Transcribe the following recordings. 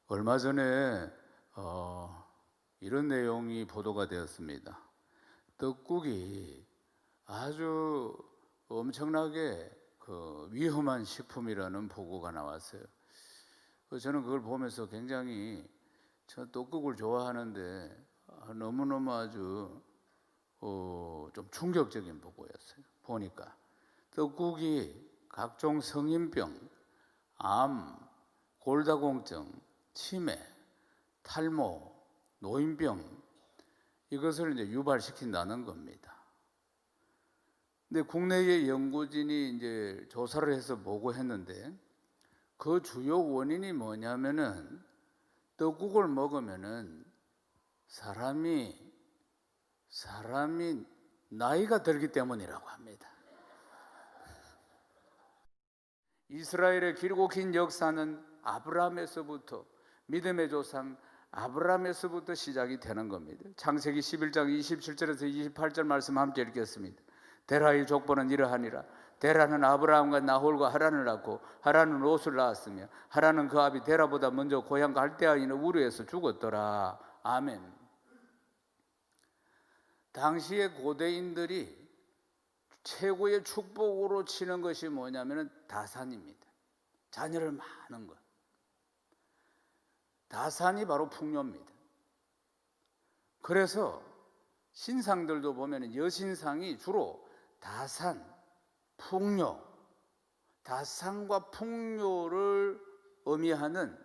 얼마 전에 이런 내용이 보도가 되었습니다. 떡국이 아주 엄청나게 위험한 식품이라는 보고가 나왔어요. 저는 그걸 보면서 굉장히, 저 떡국을 좋아하는데 너무너무 아주 좀 충격적인 보고였어요. 보니까 떡국이 각종 성인병, 암, 골다공증, 치매, 탈모, 노인병, 이것을 이제 유발시킨다는 겁니다. 근데 국내의 연구진이 이제 조사를 해서 보고했는데, 그 주요 원인이 뭐냐면은 떡국을 먹으면은 사람이 나이가 들기 때문이라고 합니다. 이스라엘의 길고 긴 역사는 아브라함에서부터, 믿음의 조상 아브라함에서부터 시작이 되는 겁니다. 창세기 11장 27절에서 28절 말씀 함께 읽겠습니다. 데라의 족보는 이러하니라. 데라는 아브라함과 나홀과 하란을 낳고, 하란은 롯을 낳았으며, 하란은 그 아비 데라보다 먼저 고향 갈대아에 있는 우르에서 죽었더라. 아멘. 당시의 고대인들이 최고의 축복으로 치는 것이 뭐냐면 다산입니다. 자녀를 많은 것. 다산이 바로 풍요입니다. 그래서 신상들도 보면 여신상이 주로 다산, 풍요, 다산과 풍요를 의미하는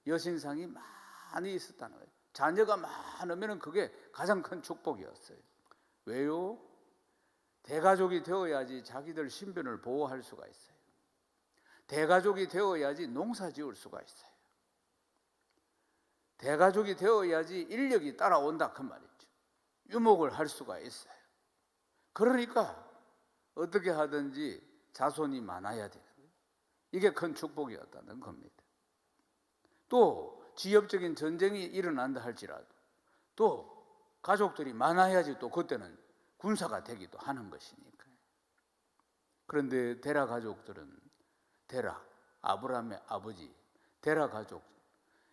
여신상이 많이 있었다는 거예요. 자녀가 많으면 그게 가장 큰 축복이었어요. 왜요? 대가족이 되어야지 자기들 신변을 보호할 수가 있어요. 대가족이 되어야지 농사 지을 수가 있어요. 대가족이 되어야지 인력이 따라온다 그 말이죠. 유목을 할 수가 있어요. 그러니까 어떻게 하든지 자손이 많아야 되는 거예요. 이게 큰 축복이었다는 겁니다. 또 지역적인 전쟁이 일어난다 할지라도 또 가족들이 많아야지 또 그때는 군사가 되기도 하는 것이니까요. 그런데 데라 가족들은, 데라, 아브라함의 아버지 데라 가족,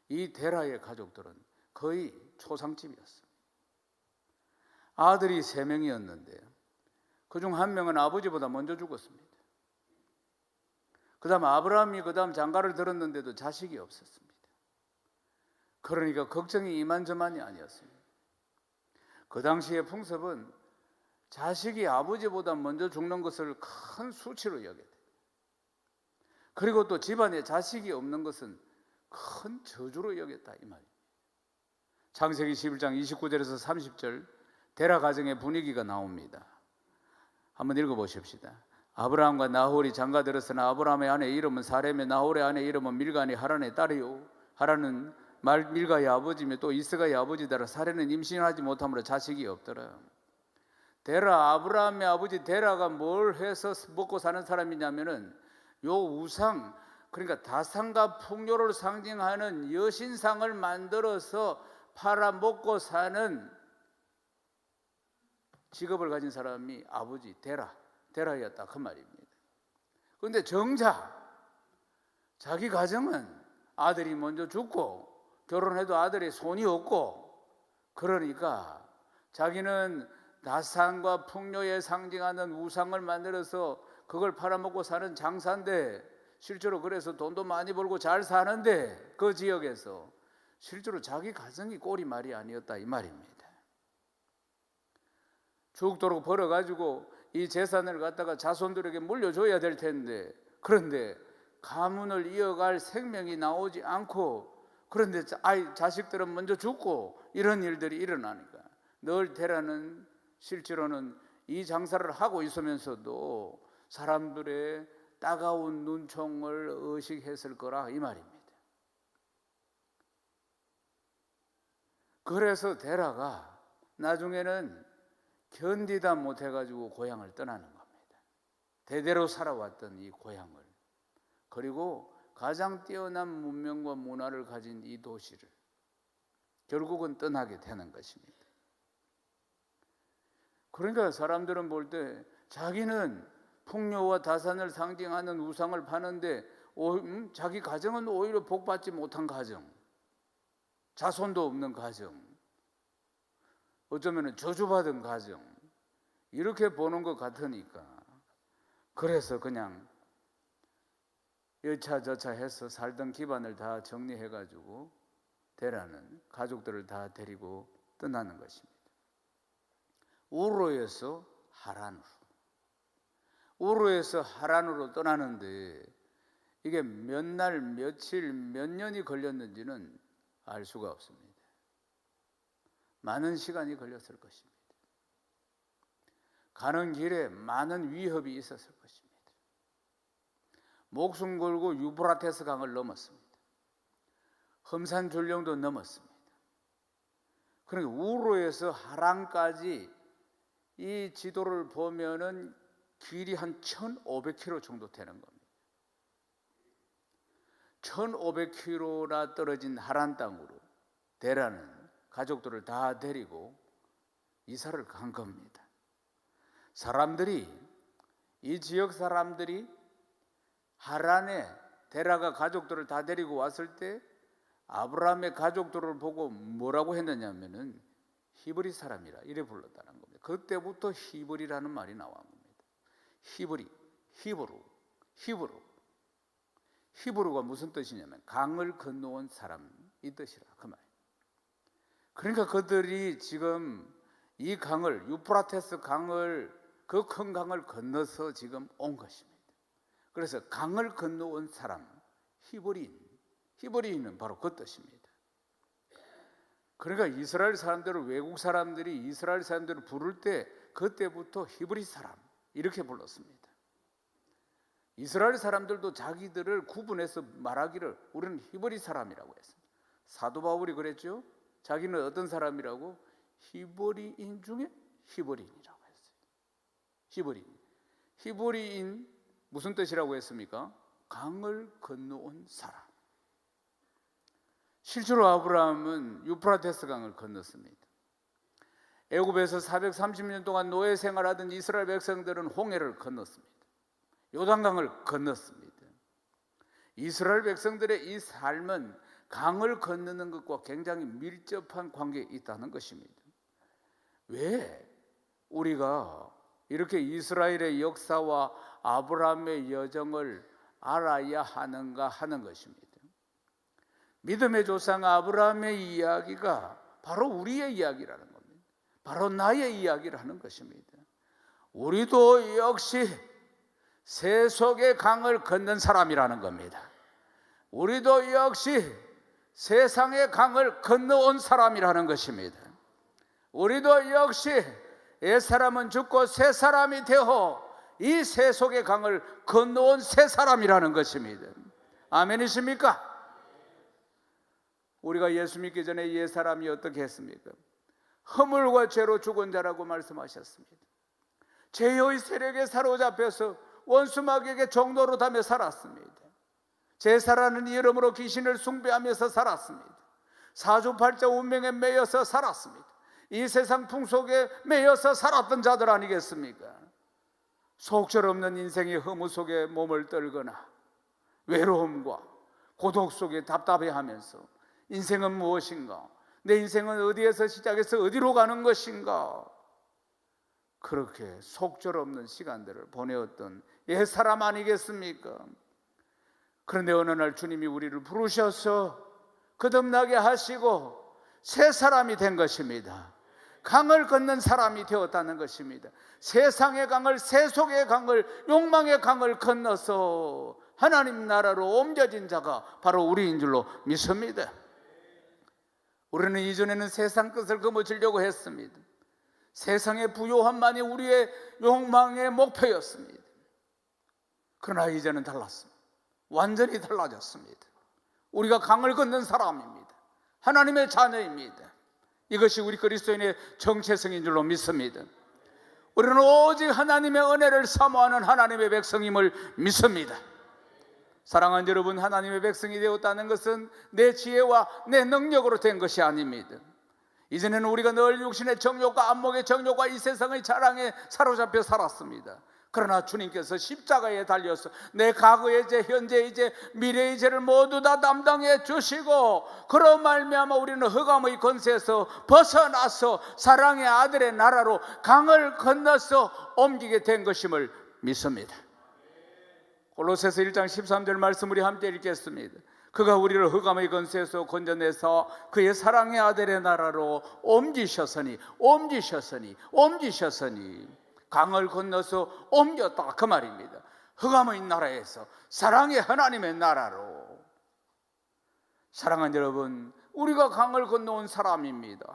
이 데라의 가족들은 거의 초상집이었습니다. 아들이 3명이었는데 그중 1명은 아버지보다 먼저 죽었습니다. 그 다음 아브라함이 그 다음 장가를 들었는데도 자식이 없었습니다. 그러니까 걱정이 이만저만이 아니었습니다. 그 당시의 풍습은 자식이 아버지보다 먼저 죽는 것을 큰 수치로 여겨야 돼요. 그리고 또 집안에 자식이 없는 것은 큰 저주로 여겼다 이 말이에요. 창세기 11장 29절에서 30절 데라 가정의 분위기가 나옵니다. 한번 읽어보십시다. 아브라함과 나홀이 장가들었으나 아브라함의 아내 이름은 사레며 나홀의 아내 이름은 밀가니 하란의 딸이요, 하란은 밀가의 아버지며 또 이스가의 아버지더라. 사레는 임신하지 못하므로 자식이 없더라. 데라, 아브라함의 아버지 데라가 뭘 해서 먹고 사는 사람이냐면은 요 우상, 그러니까 다산과 풍요를 상징하는 여신상을 만들어서 팔아 먹고 사는 직업을 가진 사람이 아버지 데라였다 그 말입니다. 그런데 정작 자기 가정은 아들이 먼저 죽고 결혼해도 아들이 손이 없고, 그러니까 자기는 다산과 풍요에 상징하는 우상을 만들어서 그걸 팔아먹고 사는 장사인데, 실제로 그래서 돈도 많이 벌고 잘 사는데 그 지역에서 실제로 자기 가정이 꼴이 말이 아니었다 이 말입니다. 죽도록 벌어가지고 이 재산을 갖다가 자손들에게 물려줘야 될 텐데, 그런데 가문을 이어갈 생명이 나오지 않고, 그런데 자식들은 먼저 죽고 이런 일들이 일어나니까 늘 데라는 실제로는 이 장사를 하고 있으면서도 사람들의 따가운 눈총을 의식했을 거라 이 말입니다. 그래서 데라가 나중에는 견디다 못해가지고 고향을 떠나는 겁니다. 대대로 살아왔던 이 고향을, 그리고 가장 뛰어난 문명과 문화를 가진 이 도시를 결국은 떠나게 되는 것입니다. 그러니까 사람들은 볼 때 자기는 풍요와 다산을 상징하는 우상을 파는데 자기 가정은 오히려 복받지 못한 가정, 자손도 없는 가정, 어쩌면 저주받은 가정, 이렇게 보는 것 같으니까 그래서 그냥 여차저차 해서 살던 기반을 다 정리해가지고 대라는 가족들을 다 데리고 떠나는 것입니다. 우로에서 하란으로, 우로에서 하란으로 떠나는데 이게 몇 날, 며칠, 몇 년이 걸렸는지는 알 수가 없습니다. 많은 시간이 걸렸을 것입니다. 가는 길에 많은 위협이 있었을 것입니다. 목숨 걸고 유브라테스 강을 넘었습니다. 험산 전령도 넘었습니다. 그러니까 우로에서 하란까지 이 지도를 보면은 길이 한 1500km 정도 되는 겁니다. 1500km나 떨어진 하란 땅으로 데라는 가족들을 다 데리고 이사를 간 겁니다. 사람들이, 이 지역 사람들이 하란에 데라가 가족들을 다 데리고 왔을 때 아브라함의 가족들을 보고 뭐라고 했느냐면은 히브리 사람이라 이래 불렀다는 겁니다. 그때부터 히브리라는 말이 나온 겁니다. 히브리, 히브루가 무슨 뜻이냐면 강을 건너온 사람, 이 뜻이라 그 말. 그러니까 그들이 지금 이 강을, 유프라테스 강을, 그 큰 강을 건너서 지금 온 것입니다. 그래서 강을 건너온 사람, 히브리인은 바로 그 뜻입니다. 그러니까 이스라엘 사람들을, 외국 사람들이 이스라엘 사람들을 부를 때 그때부터 히브리 사람 이렇게 불렀습니다. 이스라엘 사람들도 자기들을 구분해서 말하기를 우리는 히브리 사람이라고 했습니다. 사도 바울이 그랬죠. 자기는 어떤 사람이라고? 히브리인 중에 히브리인이라고 했어요. 히브리인 무슨 뜻이라고 했습니까? 강을 건너온 사람. 실제로 아브라함은 유프라테스 강을 건넜습니다. 애굽에서 430년 동안 노예 생활하던 이스라엘 백성들은 홍해를 건넜습니다. 요단강을 건넜습니다. 이스라엘 백성들의 이 삶은 강을 건너는 것과 굉장히 밀접한 관계에 있다는 것입니다. 왜 우리가 이렇게 이스라엘의 역사와 아브라함의 여정을 알아야 하는가 하는 것입니다. 믿음의 조상 아브라함의 이야기가 바로 우리의 이야기라는 겁니다. 바로 나의 이야기라는 것입니다. 우리도 역시 세속의 강을 건넌 사람이라는 겁니다. 우리도 역시 세상의 강을 건너온 사람이라는 것입니다. 우리도 역시 옛사람은 죽고 새 사람이 되어 이 세속의 강을 건너온 새 사람이라는 것입니다. 아멘이십니까? 우리가 예수 믿기 전에 옛사람이 어떻게 했습니까? 허물과 죄로 죽은 자라고 말씀하셨습니다. 죄의 세력에 사로잡혀서 원수마귀에게 종노로 하며 살았습니다. 제사라는 이름으로 귀신을 숭배하면서 살았습니다. 사주팔자 운명에 매여서 살았습니다. 이 세상 풍속에 매여서 살았던 자들 아니겠습니까? 속절없는 인생의 허무 속에 몸을 떨거나 외로움과 고독 속에 답답해하면서 인생은 무엇인가? 내 인생은 어디에서 시작해서 어디로 가는 것인가? 그렇게 속절없는 시간들을 보내었던 옛사람 아니겠습니까? 그런데 어느 날 주님이 우리를 부르셔서 거듭나게 하시고 새 사람이 된 것입니다. 강을 건넌 사람이 되었다는 것입니다. 세상의 강을, 세속의 강을, 욕망의 강을 건너서 하나님 나라로 옮겨진 자가 바로 우리인 줄로 믿습니다. 우리는 이전에는 세상 끝을 거머쥐려고 했습니다. 세상의 부요함만이 우리의 욕망의 목표였습니다. 그러나 이제는 달랐습니다. 완전히 달라졌습니다. 우리가 강을 건넌 사람입니다. 하나님의 자녀입니다. 이것이 우리 그리스도인의 정체성인 줄로 믿습니다. 우리는 오직 하나님의 은혜를 사모하는 하나님의 백성임을 믿습니다. 사랑하는 여러분, 하나님의 백성이 되었다는 것은 내 지혜와 내 능력으로 된 것이 아닙니다. 이전에는 우리가 늘 육신의 정욕과 안목의 정욕과 이 세상의 자랑에 사로잡혀 살았습니다. 그러나 주님께서 십자가에 달려서 내 과거의 죄, 현재의 죄, 미래의 죄를 모두 다 담당해 주시고 그로 말미암아 우리는 흑암의 권세에서 벗어나서 사랑의 아들의 나라로 강을 건너서 옮기게 된 것임을 믿습니다. 골로새서 1장 13절 말씀 우리 함께 읽겠습니다. 그가 우리를 흑암의 권세에서 건져내서 그의 사랑의 아들의 나라로 옮기셨으니 강을 건너서 옮겼다 그 말입니다. 흑암의 나라에서 사랑의 하나님의 나라로. 사랑하는 여러분, 우리가 강을 건너온 사람입니다.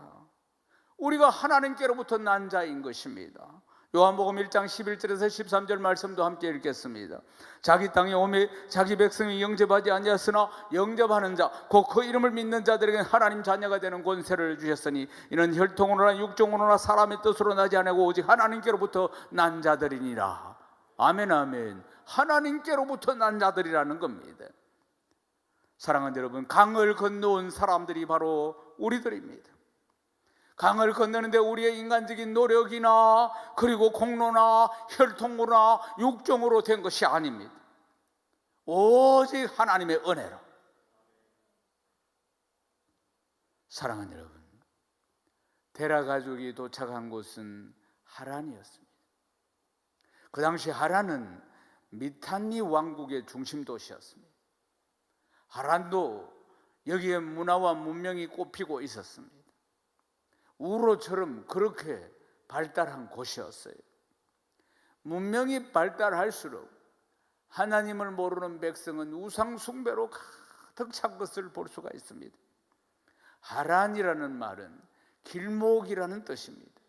우리가 하나님께로부터 난 자인 것입니다. 요한복음 1장 11절에서 13절 말씀도 함께 읽겠습니다. 자기 땅에 오매 자기 백성이 영접하지 아니하였으나 영접하는 자 곧 그 이름을 믿는 자들에게 하나님 자녀가 되는 권세를 주셨으니 이는 혈통으로나 육종으로나 사람의 뜻으로 나지 아니하고 오직 하나님께로부터 난 자들이니라. 아멘 아멘. 하나님께로부터 난 자들이라는 겁니다. 사랑하는 여러분, 강을 건너온 사람들이 바로 우리들입니다. 강을 건너는데 우리의 인간적인 노력이나 그리고 공로나 혈통으로나 육종으로 된 것이 아닙니다. 오직 하나님의 은혜로. 사랑하는 여러분, 데라 가족이 도착한 곳은 하란이었습니다. 그 당시 하란은 미탄니 왕국의 중심 도시였습니다. 하란도 여기에 문화와 문명이 꽃피고 있었습니다. 우로처럼 그렇게 발달한 곳이었어요. 문명이 발달할수록 하나님을 모르는 백성은 우상 숭배로 가득 찬 것을 볼 수가 있습니다. 하란이라는 말은 길목이라는 뜻입니다.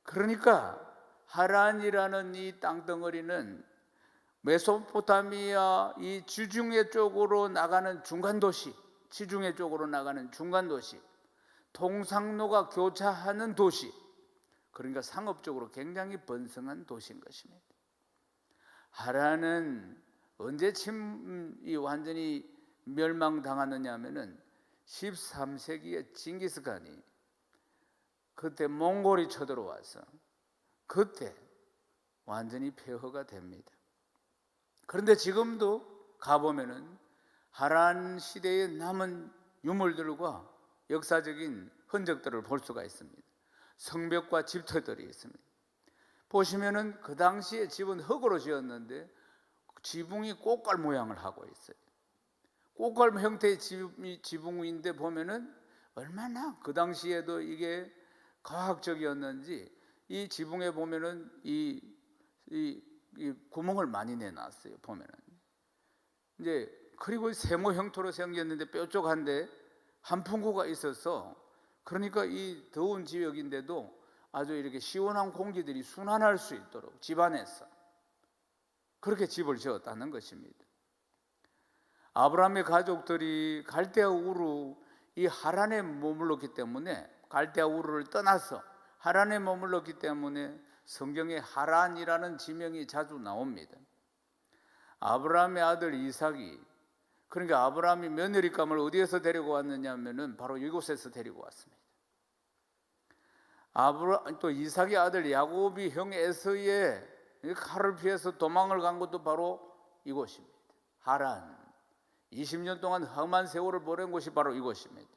그러니까 하란이라는 이 땅덩어리는 메소포타미아 이 지중해 쪽으로 나가는 중간 도시, 지중해 쪽으로 나가는 중간 도시, 통상로가 교차하는 도시, 그러니까 상업적으로 굉장히 번성한 도시인 것입니다. 하란은 언제 완전히 멸망당하느냐 하면은 13세기에 징기스칸이 그때 몽골이 쳐들어와서 그때 완전히 폐허가 됩니다. 그런데 지금도 가보면은 하란 시대에 남은 유물들과 역사적인 흔적들을 볼 수가 있습니다. 성벽과 집터들이 있습니다. 보시면은 그 당시에 집은 흙으로 지었는데 지붕이 꽃갈 모양을 하고 있어요. 꽃갈 형태의 지붕인데 보면은 얼마나 그 당시에도 이게 과학적이었는지 이 지붕에 보면은 이 구멍을 많이 내놨어요. 보면은 이제 그리고 세모 형태로 생겼는데 뾰족한데 한풍구가 있어서 그러니까 이 더운 지역인데도 아주 이렇게 시원한 공기들이 순환할 수 있도록 집안에서 그렇게 집을 지었다는 것입니다. 아브라함의 가족들이 갈대아 우르 이 하란에 머물렀기 때문에 갈대아 우르를 떠나서 하란에 머물렀기 때문에 성경에 하란이라는 지명이 자주 나옵니다. 아브라함의 아들 이삭이 그러니까 아브라함이 며느리감을 어디에서 데리고 왔느냐 하면은 바로 이곳에서 데리고 왔습니다. 또 이삭의 아들 야곱이 형 에서의 칼을 피해서 도망을 간 것도 바로 이곳입니다. 하란. 20년 동안 험한 세월을 보낸 곳이 바로 이곳입니다.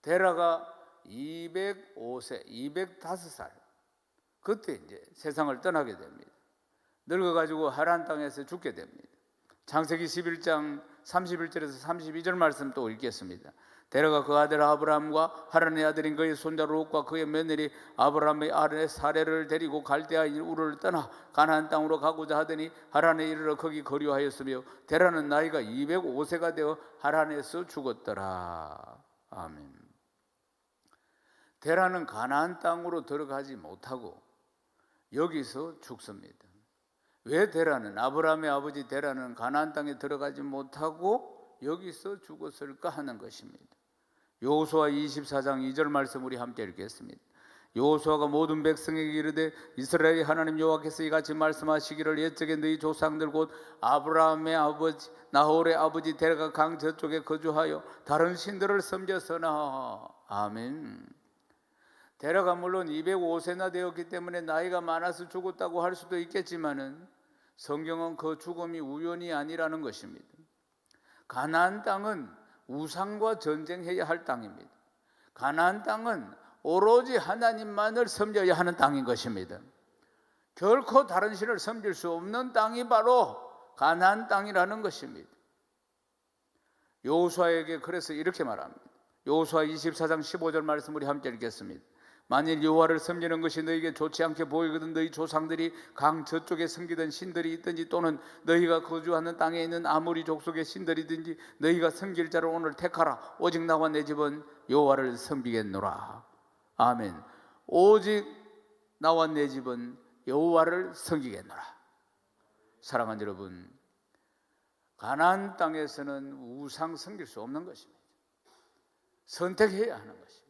데라가 205세, 205살 그때 이제 세상을 떠나게 됩니다. 늙어가지고 하란 땅에서 죽게 됩니다. 창세기 11장 31절에서 32절 말씀 또 읽겠습니다. 데라가 그 아들 아브라함과 하란의 아들인 그의 손자 롯과 그의 며느리 아브라함의 아내 사레를 데리고 갈대아 우르를 떠나 가나안 땅으로 가고자 하더니 하란에 이르러 거기 거류하였으며 데라는 나이가 205세가 되어 하란에서 죽었더라. 아멘. 데라는 가나안 땅으로 들어가지 못하고 여기서 죽습니다. 왜 데라는 아브라함의 아버지 데라는 가나안 땅에 들어가지 못하고 여기서 죽었을까 하는 것입니다. 여호수아 24장 2절 말씀 우리 함께 읽겠습니다. 여호수아가 모든 백성에게 이르되 이스라엘의 하나님 여호와께서 이같이 말씀하시기를 옛적에 너희 조상들 곧 아브라함의 아버지 나홀의 아버지 데라가 강 저쪽에 거주하여 다른 신들을 섬겼으나 아멘. 데라가 물론 205세나 되었기 때문에 나이가 많아서 죽었다고 할 수도 있겠지만은 성경은 그 죽음이 우연이 아니라는 것입니다. 가나안 땅은 우상과 전쟁해야 할 땅입니다. 가나안 땅은 오로지 하나님만을 섬겨야 하는 땅인 것입니다. 결코 다른 신을 섬길 수 없는 땅이 바로 가나안 땅이라는 것입니다. 여호수아에게 그래서 이렇게 말합니다. 여호수아 24장 15절 말씀 우리 함께 읽겠습니다. 만일 여호와를 섬기는 것이 너희에게 좋지 않게 보이거든 너희 조상들이 강 저쪽에 섬기던 신들이 있든지 또는 너희가 거주하는 땅에 있는 아무리 족속의 신들이든지 너희가 섬길 자를 오늘 택하라. 오직 나와 내 집은 여호와를 섬기겠노라. 아멘. 오직 나와 내 집은 여호와를 섬기겠노라. 사랑하는 여러분, 가나안 땅에서는 우상 섬길 수 없는 것입니다. 선택해야 하는 것입니다.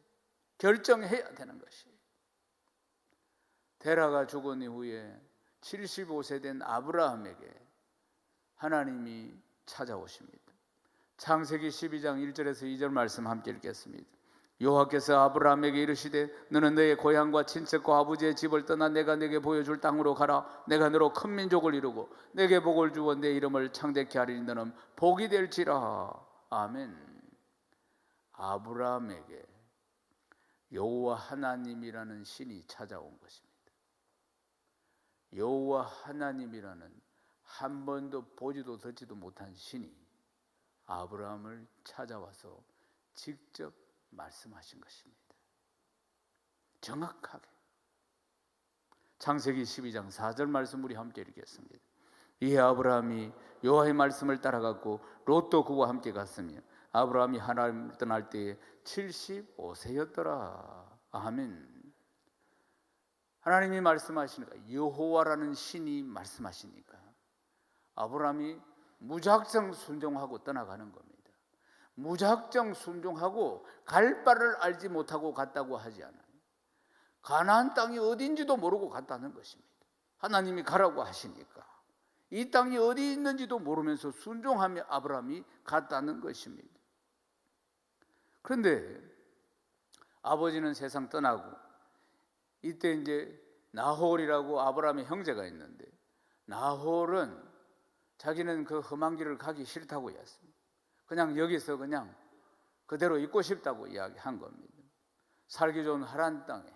결정해야 되는 것이에요. 데라가 죽은 이후에 75세 된 아브라함에게 하나님이 찾아오십니다. 창세기 12장 1절에서 2절 말씀 함께 읽겠습니다. 여호와께서 아브라함에게 이르시되 너는 너의 고향과 친척과 아버지의 집을 떠나 내가 내게 보여줄 땅으로 가라. 내가 너로 큰 민족을 이루고 내게 복을 주어 내 이름을 창대케 하리니 너는 복이 될지라. 아멘. 아브라함에게 여호와 하나님이라는 신이 찾아온 것입니다. 여호와 하나님이라는 한 번도 보지도 듣지도 못한 신이 아브라함을 찾아와서 직접 말씀하신 것입니다. 정확하게. 창세기 12장 4절 말씀 우리 함께 읽겠습니다. 이에 아브라함이 여호와의 말씀을 따라갔고 롯도 그와 함께 갔으며 아브라함이 하나님을 떠날 때에 75세였더라. 아멘. 하나님이 말씀하시니까, 여호와라는 신이 말씀하시니까 아브라함이 무작정 순종하고 떠나가는 겁니다. 무작정 순종하고 갈 바를 알지 못하고 갔다고 하지 않아요. 가나안 땅이 어딘지도 모르고 갔다는 것입니다. 하나님이 가라고 하시니까 이 땅이 어디 있는지도 모르면서 순종하며 아브라함이 갔다는 것입니다. 그런데 아버지는 세상 떠나고 이때 이제 나홀이라고 아브라함의 형제가 있는데 나홀은 자기는 그 험한 길을 가기 싫다고 했습니다. 그냥 여기서 그냥 그대로 있고 싶다고 이야기한 겁니다. 살기 좋은 하란 땅에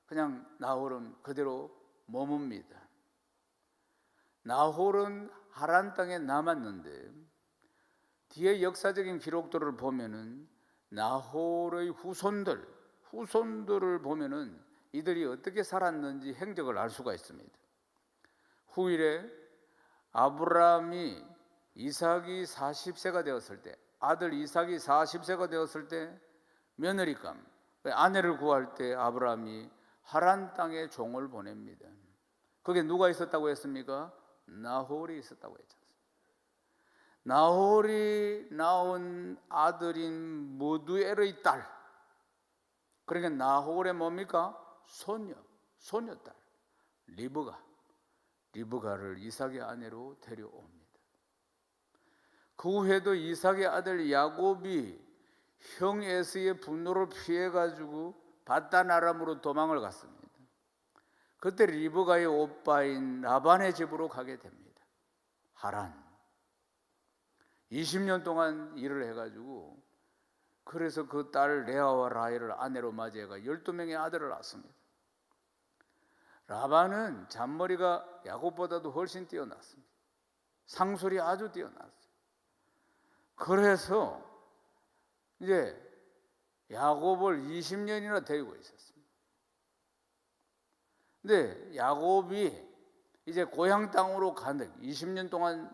그냥 나홀은 그대로 머뭅니다. 나홀은 하란 땅에 남았는데 뒤에 역사적인 기록들을 보면은 나홀의 후손들을 보면은 이들이 어떻게 살았는지 행적을 알 수가 있습니다. 후일에 아브라함이 이삭이 40세가 되었을 때, 아들 이삭이 40세가 되었을 때 며느리감, 아내를 구할 때 아브라함이 하란 땅에 종을 보냅니다. 거기에 누가 있었다고 했습니까? 나홀이 있었다고 했죠. 나홀이 낳은 아들인 무두엘의 딸, 그러니까 나홀의 뭡니까? 소녀딸 리브가를 이삭의 아내로 데려옵니다. 그 후에도 이삭의 아들 야곱이 형 에서의 분노를 피해가지고 바단 아람으로 도망을 갔습니다. 그때 리브가의 오빠인 라반의 집으로 가게 됩니다. 하란. 20년 동안 일을 해가지고 그래서 그 딸 레아와 라헬을 아내로 맞이해가 12명의 아들을 낳습니다. 라반은 잔머리가 야곱보다도 훨씬 뛰어났습니다. 상술이 아주 뛰어났어요. 그래서 이제 야곱을 20년이나 데리고 있었습니다. 근데 야곱이 이제 고향 땅으로 가는 20년 동안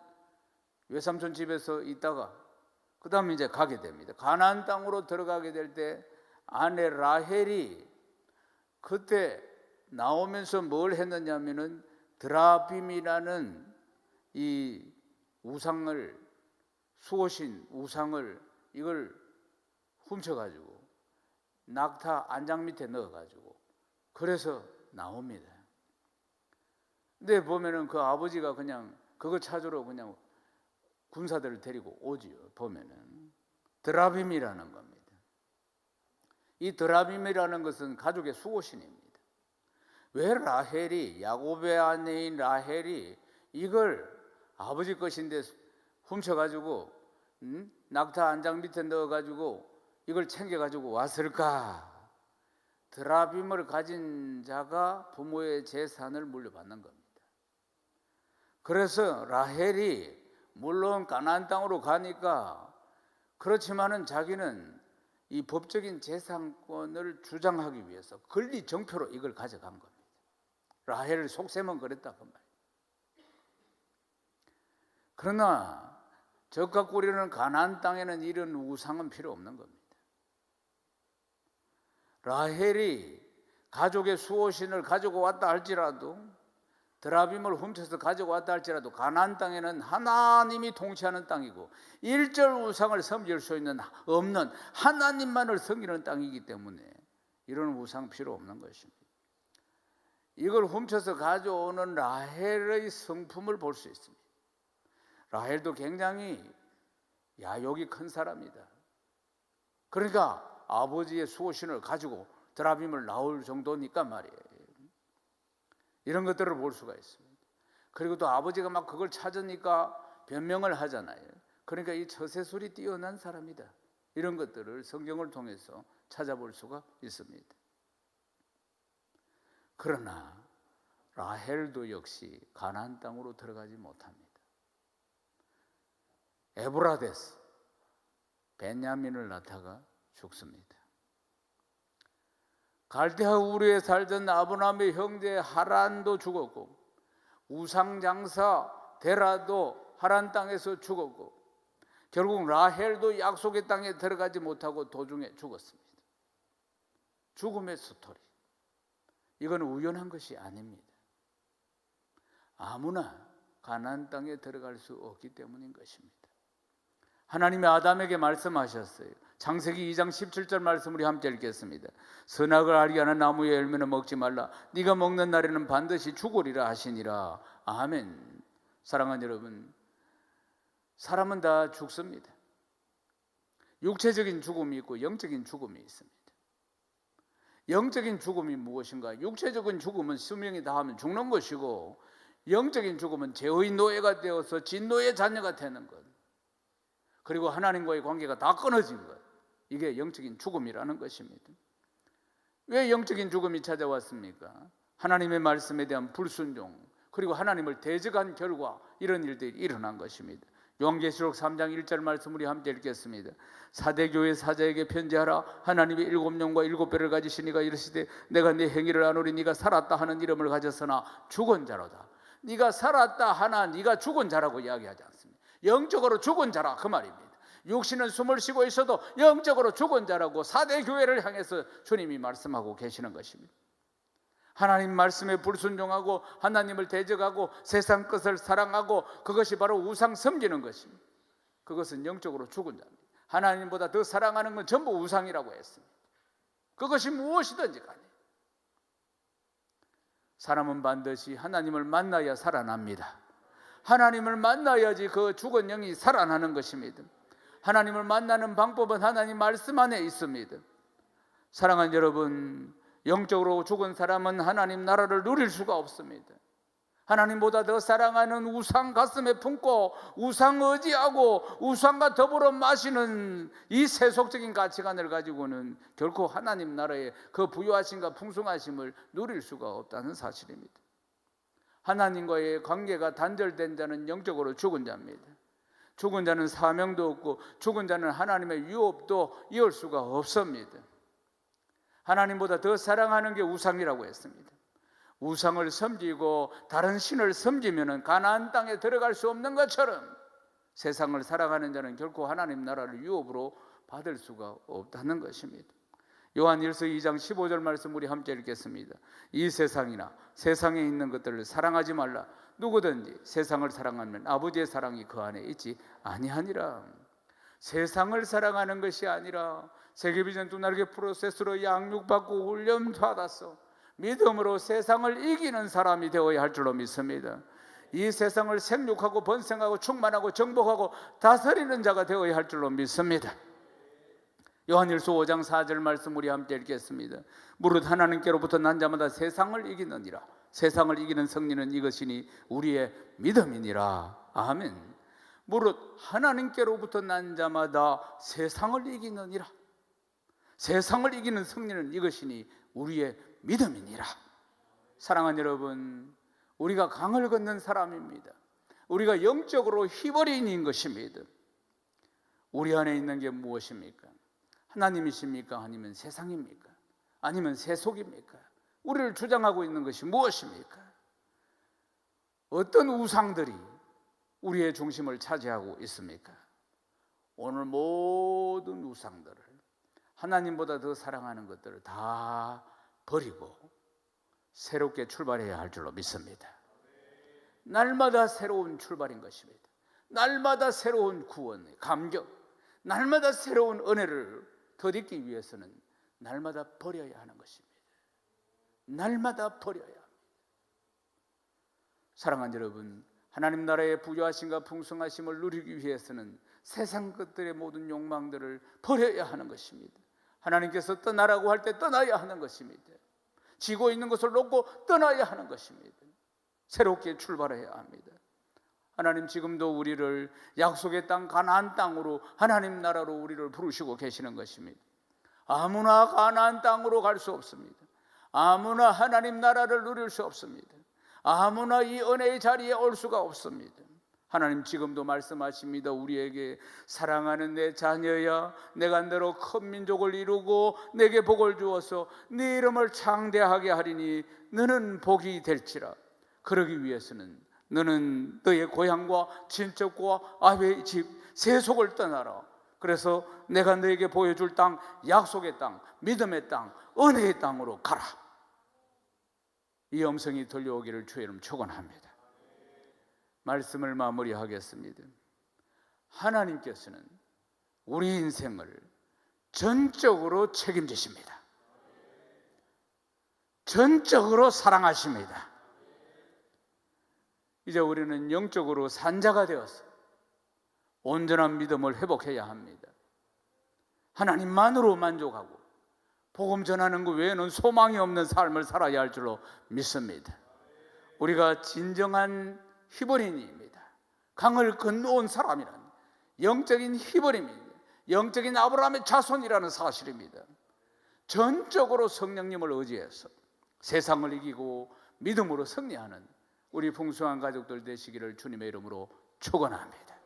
외삼촌 집에서 있다가 그 다음에 이제 가게 됩니다. 가나안 땅으로 들어가게 될 때 아내 라헬이 그때 나오면서 뭘 했느냐면은 드라빔이라는 이 우상을, 수호신 우상을 이걸 훔쳐가지고 낙타 안장 밑에 넣어가지고 그래서 나옵니다. 근데 보면은 그 아버지가 그냥 그거 찾으러 그냥 군사들을 데리고 오지요. 보면은 드라빔이라는 겁니다. 이 드라빔이라는 것은 가족의 수호신입니다. 왜 라헬이, 야곱의 아내인 라헬이 이걸 아버지 것인데 훔쳐가지고 낙타 한 장 밑에 넣어가지고 이걸 챙겨가지고 왔을까? 드라빔을 가진 자가 부모의 재산을 물려받는 겁니다. 그래서 라헬이 물론 가나안 땅으로 가니까 그렇지만은 자기는 이 법적인 재산권을 주장하기 위해서 권리 정표로 이걸 가져간 겁니다. 라헬을 속셈은 그랬다 그 말이에요. 그러나 적과 꾸리는 가나안 땅에는 이런 우상은 필요 없는 겁니다. 라헬이 가족의 수호신을 가지고 왔다 할지라도, 드라빔을 훔쳐서 가지고 왔다 할지라도 가나안 땅에는 하나님이 통치하는 땅이고 일절 우상을 섬길 수 없는 하나님만을 섬기는 땅이기 때문에 이런 우상 필요 없는 것입니다. 이걸 훔쳐서 가져오는 라헬의 성품을 볼 수 있습니다. 라헬도 굉장히 야욕이 큰 사람이다. 그러니까 아버지의 수호신을 가지고 드라빔을 나올 정도니까 말이에요. 이런 것들을 볼 수가 있습니다. 그리고 또 아버지가 막 그걸 찾으니까 변명을 하잖아요. 그러니까 이 처세술이 뛰어난 사람이다. 이런 것들을 성경을 통해서 찾아볼 수가 있습니다. 그러나 라헬도 역시 가나안 땅으로 들어가지 못합니다. 에브라데스, 베냐민을 낳다가 죽습니다. 갈대아 우르에 살던 아브라함의 형제 하란도 죽었고 우상장사 데라도 하란 땅에서 죽었고 결국 라헬도 약속의 땅에 들어가지 못하고 도중에 죽었습니다. 죽음의 스토리, 이건 우연한 것이 아닙니다. 아무나 가나안 땅에 들어갈 수 없기 때문인 것입니다. 하나님이 아담에게 말씀하셨어요. 창세기 2장 17절 말씀 우리 함께 읽겠습니다. 선악을 알게 하는 나무의 열매는 먹지 말라. 네가 먹는 날에는 반드시 죽으리라 하시니라. 아멘. 사랑하는 여러분, 사람은 다 죽습니다. 육체적인 죽음이 있고 영적인 죽음이 있습니다. 영적인 죽음이 무엇인가? 육체적인 죽음은 수명이 다하면 죽는 것이고 영적인 죽음은 죄의 노예가 되어서 진노의 자녀가 되는 것, 그리고 하나님과의 관계가 다 끊어진 것, 이게 영적인 죽음이라는 것입니다. 왜 영적인 죽음이 찾아왔습니까? 하나님의 말씀에 대한 불순종, 그리고 하나님을 대적한 결과 이런 일들이 일어난 것입니다. 요한계시록 3장 1절 말씀 우리 함께 읽겠습니다. 사대교회 사자에게 편지하라. 하나님이 7영과 7배를 가지시니가 이르시되 내가 네 행위를 아노리. 네가 살았다 하는 이름을 가졌으나 죽은 자로다. 네가 살았다 하나 네가 죽은 자라고 이야기하지 않습니다. 영적으로 죽은 자라 그 말입니다. 육신은 숨을 쉬고 있어도 영적으로 죽은 자라고 사대교회를 향해서 주님이 말씀하고 계시는 것입니다. 하나님 말씀에 불순종하고 하나님을 대적하고 세상 것을 사랑하고 그것이 바로 우상 섬기는 것입니다. 그것은 영적으로 죽은 자입니다. 하나님보다 더 사랑하는 건 전부 우상이라고 했습니다. 그것이 무엇이든지 간에 사람은 반드시 하나님을 만나야 살아납니다. 하나님을 만나야지 그 죽은 영이 살아나는 것입니다. 하나님을 만나는 방법은 하나님 말씀 안에 있습니다. 사랑하는 여러분, 영적으로 죽은 사람은 하나님 나라를 누릴 수가 없습니다. 하나님보다 더 사랑하는 우상 가슴에 품고 우상 의지하고 우상과 더불어 마시는 이 세속적인 가치관을 가지고는 결코 하나님 나라의 그 부유하심과 풍성하심을 누릴 수가 없다는 사실입니다. 하나님과의 관계가 단절된 자는 영적으로 죽은 자입니다. 죽은 자는 사명도 없고 죽은 자는 하나님의 유업도 이을 수가 없습니다. 하나님보다 더 사랑하는 게 우상이라고 했습니다. 우상을 섬기고 다른 신을 섬기면 가나안 땅에 들어갈 수 없는 것처럼 세상을 살아가는 자는 결코 하나님 나라를 유업으로 받을 수가 없다는 것입니다. 요한일서 2장 15절 말씀 우리 함께 읽겠습니다. 이 세상이나 세상에 있는 것들을 사랑하지 말라. 누구든지 세상을 사랑하면 아버지의 사랑이 그 안에 있지 아니하니라. 세상을 사랑하는 것이 아니라 세계비전 두날개 프로세스로 양육받고 훈련받아서 믿음으로 세상을 이기는 사람이 되어야 할 줄로 믿습니다. 이 세상을 생육하고 번성하고 충만하고 정복하고 다스리는 자가 되어야 할 줄로 믿습니다. 요한일서 5장 4절 말씀 우리 함께 읽겠습니다. 무릇 하나님께로부터 난 자마다 세상을 이기느니라. 세상을 이기는 승리는 이것이니 우리의 믿음이니라. 아멘. 무릇 하나님께로부터 난 자마다 세상을 이기느니라. 세상을 이기는 승리는 이것이니 우리의 믿음이니라. 사랑하는 여러분, 우리가 강을 걷는 사람입니다. 우리가 영적으로 희버린인 것입니다. 우리 안에 있는 게 무엇입니까? 하나님이십니까? 아니면 세상입니까? 아니면 세속입니까? 우리를 주장하고 있는 것이 무엇입니까? 어떤 우상들이 우리의 중심을 차지하고 있습니까? 오늘 모든 우상들을, 하나님보다 더 사랑하는 것들을 다 버리고 새롭게 출발해야 할 줄로 믿습니다. 날마다 새로운 출발인 것입니다. 날마다 새로운 구원, 감격, 날마다 새로운 은혜를 덧입기 위해서는 날마다 버려야 하는 것입니다. 날마다 버려야 합니다. 사랑하는 여러분, 하나님 나라의 부유하심과 풍성하심을 누리기 위해서는 세상 것들의 모든 욕망들을 버려야 하는 것입니다. 하나님께서 떠나라고 할 때 떠나야 하는 것입니다. 지고 있는 것을 놓고 떠나야 하는 것입니다. 새롭게 출발해야 합니다. 하나님 지금도 우리를 약속의 땅 가나안 땅으로, 하나님 나라로 우리를 부르시고 계시는 것입니다. 아무나 가나안 땅으로 갈 수 없습니다. 아무나 하나님 나라를 누릴 수 없습니다. 아무나 이 은혜의 자리에 올 수가 없습니다. 하나님 지금도 말씀하십니다. 우리에게 사랑하는 내 자녀야, 내가 너로 큰 민족을 이루고 내게 복을 주어서 네 이름을 창대하게 하리니 너는 복이 될지라. 그러기 위해서는 너는 너의 고향과 친척과 아베의 집, 세속을 떠나라. 그래서 내가 너에게 보여줄 땅, 약속의 땅, 믿음의 땅, 은혜의 땅으로 가라. 이 음성이 들려오기를 주의 이름 축원합니다. 말씀을 마무리하겠습니다. 하나님께서는 우리 인생을 전적으로 책임지십니다. 전적으로 사랑하십니다. 이제 우리는 영적으로 산자가 되어서 온전한 믿음을 회복해야 합니다. 하나님만으로 만족하고 복음 전하는 것 외에는 소망이 없는 삶을 살아야 할 줄로 믿습니다. 우리가 진정한 히브리인입니다. 강을 건너온 사람이란 영적인 히브리입니다. 영적인 아브라함의 자손이라는 사실입니다. 전적으로 성령님을 의지해서 세상을 이기고 믿음으로 승리하는 우리 풍성한 가족들 되시기를 주님의 이름으로 축원합니다.